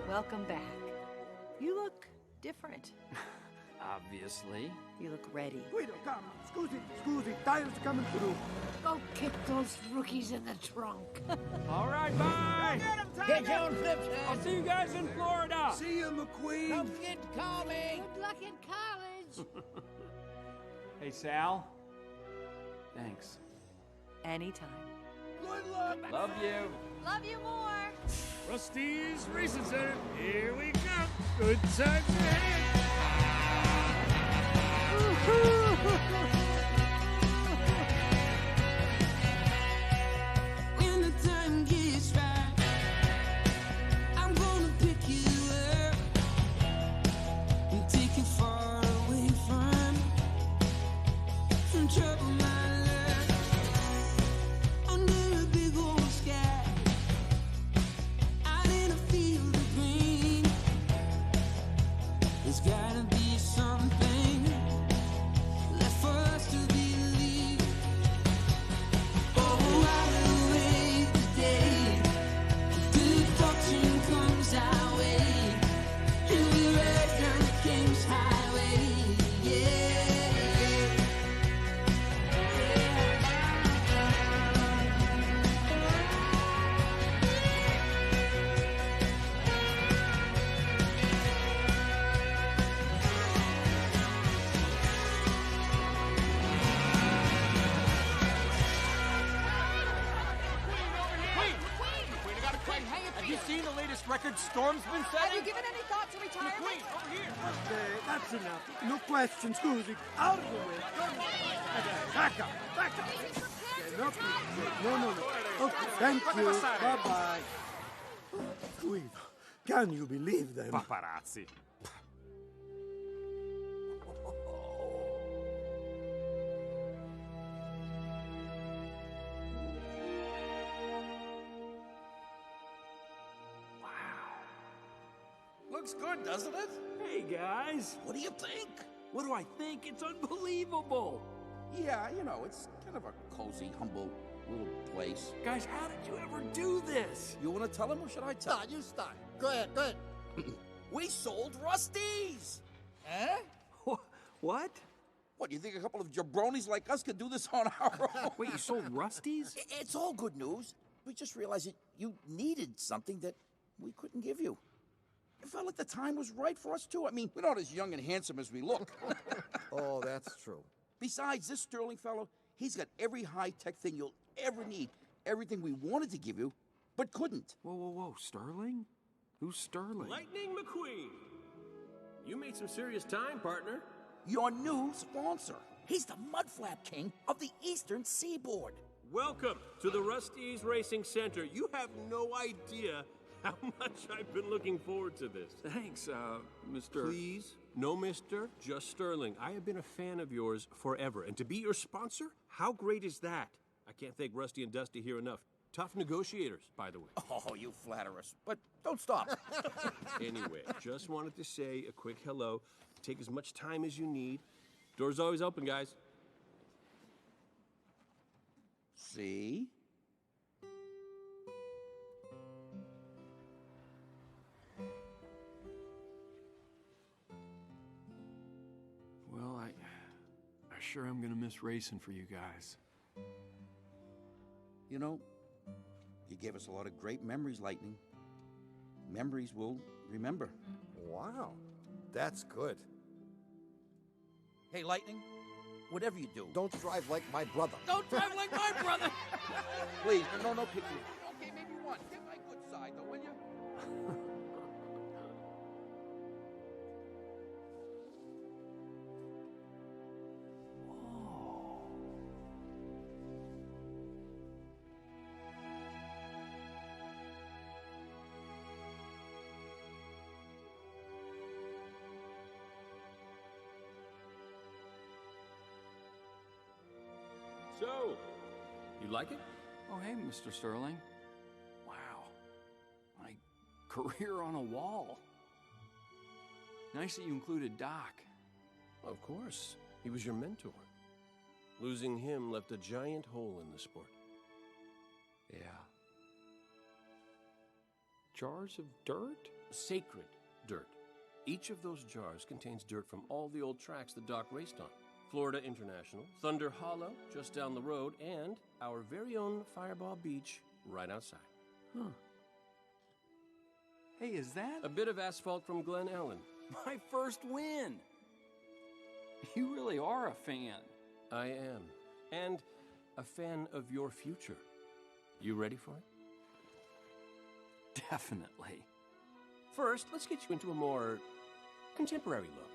Welcome back. You look different. Obviously. You look ready. Guido, come. Scusi. Tires coming through. Go kick those rookies in the trunk. All right, bye. Get your own flips, I'll see you guys in Florida. See you, McQueen. Don't forget to call me. Good luck in college. Hey, Sal. Thanks. Anytime. Good luck. Love you. Love you more. Rusty's Racing Center. Here we come. Good times ahead. When the time gets right, I'm gonna pick you up and take you far away from trouble, my love. Under a big old sky, out in a field of green, there's gotta be something left for us to believe. Oh, wide awake today, good fortune comes our way, and we ride down the King's Highway, yeah. Have you seen the latest record Storm's been setting? Have you given any thought to retirement? That's enough. No questions, Scusi. Out of the way. Back up. Get up. No. Okay, thank you. Bye-bye. Guido, can you believe them? Paparazzi. Looks good, doesn't it? Hey, guys. What do you think? What do I think? It's unbelievable. Yeah, you know, it's kind of a cozy, humble little place. Guys, how did you ever do this? You want to tell him or should I tell him? You start. Go ahead. We sold Rusty's! Huh? What? What, you think a couple of jabronis like us could do this on our own? Wait, you sold Rusty's? It's all good news. We just realized that you needed something that we couldn't give you. It felt like the time was right for us, too. I mean, we're not as young and handsome as we look. Oh, that's true. Besides, this Sterling fellow, he's got every high-tech thing you'll ever need. Everything we wanted to give you, but couldn't. Whoa. Sterling? Who's Sterling? Lightning McQueen. You made some serious time, partner. Your new sponsor. He's the mudflap king of the Eastern Seaboard. Welcome to the Rusty's Racing Center. You have no idea how much I've been looking forward to this. Thanks, Mr. Please, no mister, just Sterling. I have been a fan of yours forever, and to be your sponsor, how great is that? I can't thank Rusty and Dusty here enough. Tough negotiators, by the way. Oh, you flatter us. But don't stop. Anyway, just wanted to say a quick hello. Take as much time as you need. Door's always open, guys. See? Well, I sure am gonna miss racing for you guys. You know, you gave us a lot of great memories, Lightning. Memories we'll remember. Wow, that's good. Hey, Lightning, whatever you do, Don't drive like my brother. don't drive like my brother. Please, no pictures. Okay, maybe one. Get my good side, though, will you? So, you like it? Oh, hey, Mr. Sterling. Wow. My career on a wall. Nice that you included Doc. Of course. He was your mentor. Losing him left a giant hole in the sport. Yeah. Jars of dirt? Sacred dirt. Each of those jars contains dirt from all the old tracks the Doc raced on. Florida International, Thunder Hollow, just down the road, and our very own Fireball Beach, right outside. Huh. Hey, is that... A bit of asphalt from Glen Ellen. My first win! You really are a fan. I am. And a fan of your future. You ready for it? Definitely. First, let's get you into a more contemporary look.